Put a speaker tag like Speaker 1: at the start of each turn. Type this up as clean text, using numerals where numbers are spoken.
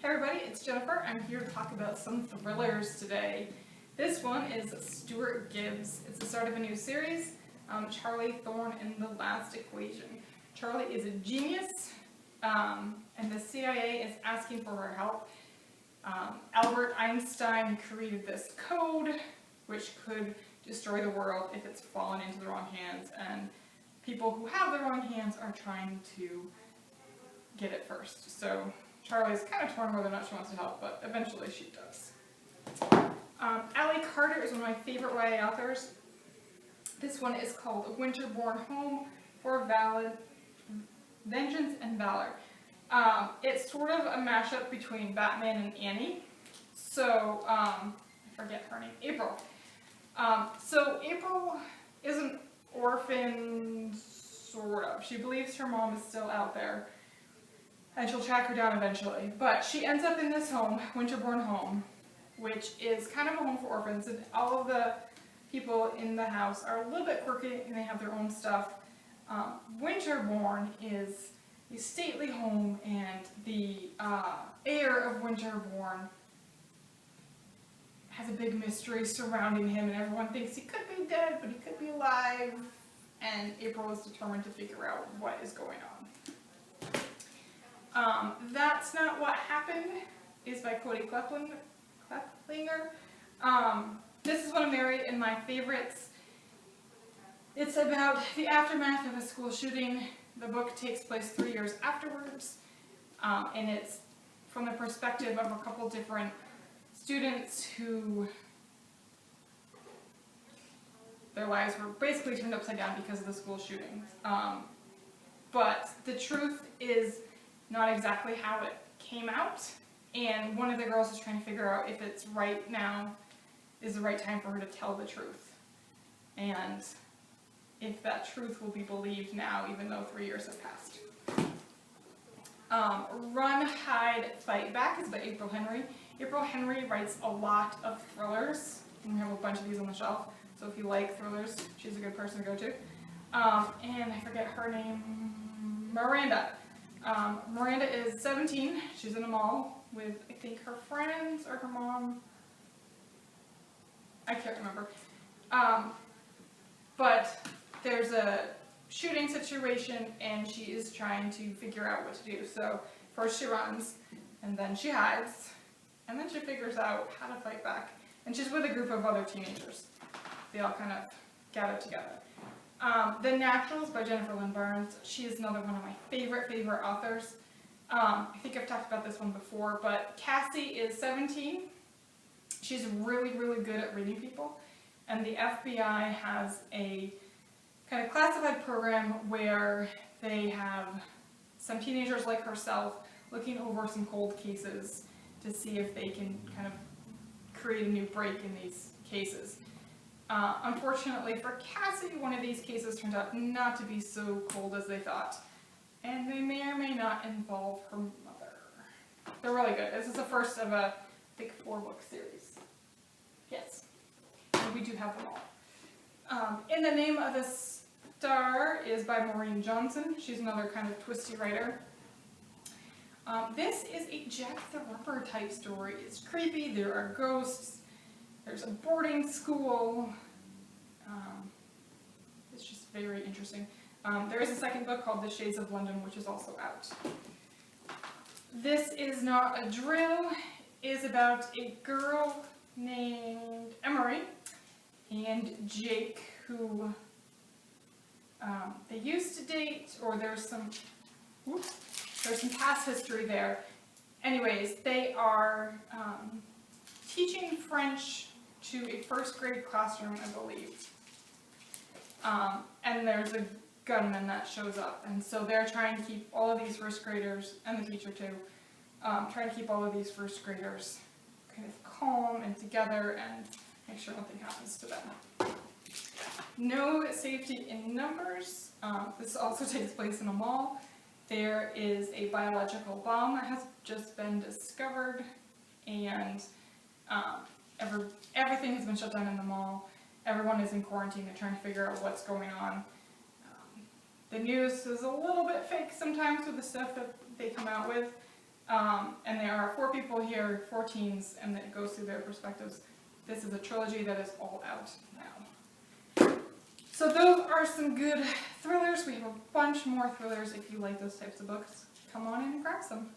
Speaker 1: Hey everybody, it's Jennifer. I'm here to talk about some thrillers today. This one is Stuart Gibbs. It's the start of a new series, Charlie Thorne and the Last Equation. Charlie is a genius, and the CIA is asking for her help. Albert Einstein created this code, which could destroy the world if it's fallen into the wrong hands, and people who have the wrong hands are trying to get it first. So Charlie's kind of torn whether or not she wants to help, but eventually she does. Ally Carter is one of my favorite YA authors. This one is called Winterborn Home for Vengeance and Valor. It's sort of a mashup between Batman and Annie. So, I forget her name, April. So April is an orphan, sort of. She believes her mom is still out there, and she'll track her down eventually. But she ends up in this home, Winterborn Home, which is kind of a home for orphans, and all of the people in the house are a little bit quirky and they have their own stuff. Winterborn is a stately home, and the heir of Winterborn has a big mystery surrounding him, and everyone thinks he could be dead, but he could be alive, and April is determined to figure out what is going on. That's Not What Happened is by Cody Kleplinger. This is one of Mary and my favorites. It's about the aftermath of a school shooting. The book takes place 3 years afterwards, and it's from the perspective of a couple different students who their lives were basically turned upside down because of the school shooting. But the truth is not exactly how it came out, and one of the girls is trying to figure out if it's right now is the right time for her to tell the truth, and if that truth will be believed now, even though 3 years have passed. Run, Hide, Fight Back is by April Henry. April Henry writes a lot of thrillers, and we have a bunch of these on the shelf, so if you like thrillers, she's a good person to go to. And I forget her name, Miranda. Miranda is 17, she's in a mall with, I think, her friends or her mom. I can't remember. But there's a shooting situation, and she is trying to figure out what to do. So first she runs, and then she hides, and then she figures out how to fight back. And she's with a group of other teenagers. They all kind of gather together. The Naturals by Jennifer Lynn Barnes. She is another one of my favorite authors. I think I've talked about this one before, but Cassie is 17. She's really good at reading people, and the FBI has a kind of classified program where they have some teenagers like herself looking over some cold cases to see if they can kind of create a new break in these cases. Unfortunately for Cassie, one of these cases turned out not to be so cold as they thought, and they may or may not involve her mother. They're really good. This is the first of a, I think, 4-book series. Yes, and we do have them all. In the Name of a Star is by Maureen Johnson. She's another kind of twisty writer. This is a Jack the Ripper type story. It's creepy, there are ghosts, there's a boarding school. It's just very interesting. There is a second book called The Shades of London, which is also out. This Is Not a Drill is about a girl named Emery and Jake who they used to date, or there's some past history there. Anyways, they are teaching French to a first grade classroom, I believe. And there's a gunman that shows up, and so they're trying to keep all of these first graders, and the teacher too, trying to keep all of these first graders kind of calm and together and make sure nothing happens to them. No Safety in Numbers. This also takes place in a mall. There is a biological bomb that has just been discovered, and everything has been shut down in the mall. Everyone is in quarantine. They're trying to figure out what's going on. The news is a little bit fake sometimes with the stuff that they come out with. And there are 4 people here, 4 teens, and it goes through their perspectives. This is a trilogy that is all out now. So those are some good thrillers. We have a bunch more thrillers. If you like those types of books, come on in and grab some.